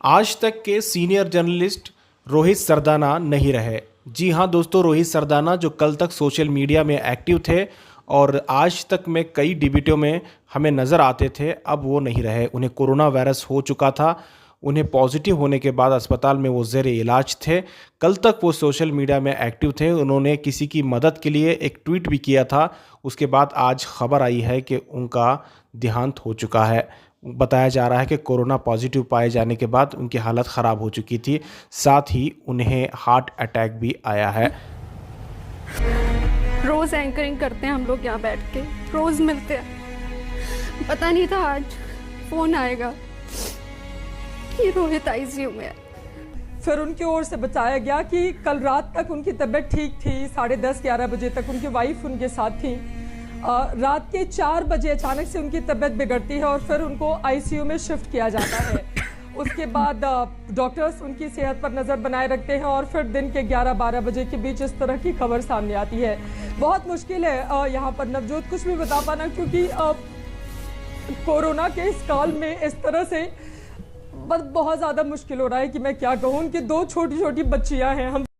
आज तक के सीनियर जर्नलिस्ट रोहित सरदाना नहीं रहे। जी हाँ दोस्तों, रोहित सरदाना जो कल तक सोशल मीडिया में एक्टिव थे और आज तक में कई डिबेटों में हमें नज़र आते थे, अब वो नहीं रहे। उन्हें कोरोना वायरस हो चुका था। उन्हें पॉजिटिव होने के बाद अस्पताल में वो ज़ेर इलाज थे। कल तक वो सोशल मीडिया में एक्टिव थे। उन्होंने किसी की मदद के लिए एक ट्वीट भी किया था। उसके बाद आज खबर आई है कि उनका देहांत हो चुका है। बताया जा रहा है कि कोरोना पॉजिटिव पाए जाने के बाद उनकी हालत ख़राब हो चुकी थी, साथ ही उन्हें हार्ट अटैक भी आया है। रोज़ एंकरिंग करते हैं हम लोग यहाँ बैठ के, रोज़ मिलते हैं। पता नहीं था आज फ़ोन आएगा कि रोहित आईसीयू में है। फिर उनकी ओर से बताया गया कि कल रात तक उनकी तबीयत ठीक थी, 10:30-11 बजे तक उनकी वाइफ उनके साथ थी। रात के 4 बजे अचानक से उनकी तबीयत बिगड़ती है और फिर उनको आईसीयू में शिफ्ट किया जाता है। उसके बाद डॉक्टर्स उनकी सेहत पर नज़र बनाए रखते हैं और फिर दिन के 11-12 बजे के बीच इस तरह की खबर सामने आती है। बहुत मुश्किल है यहाँ पर नवजोत कुछ भी बता पाना, क्योंकि कोरोना के इस काल में इस तरह से बहुत ज़्यादा मुश्किल हो रहा है कि मैं क्या कहूँ। उनकी 2 छोटी छोटी बच्चियाँ हैं। हम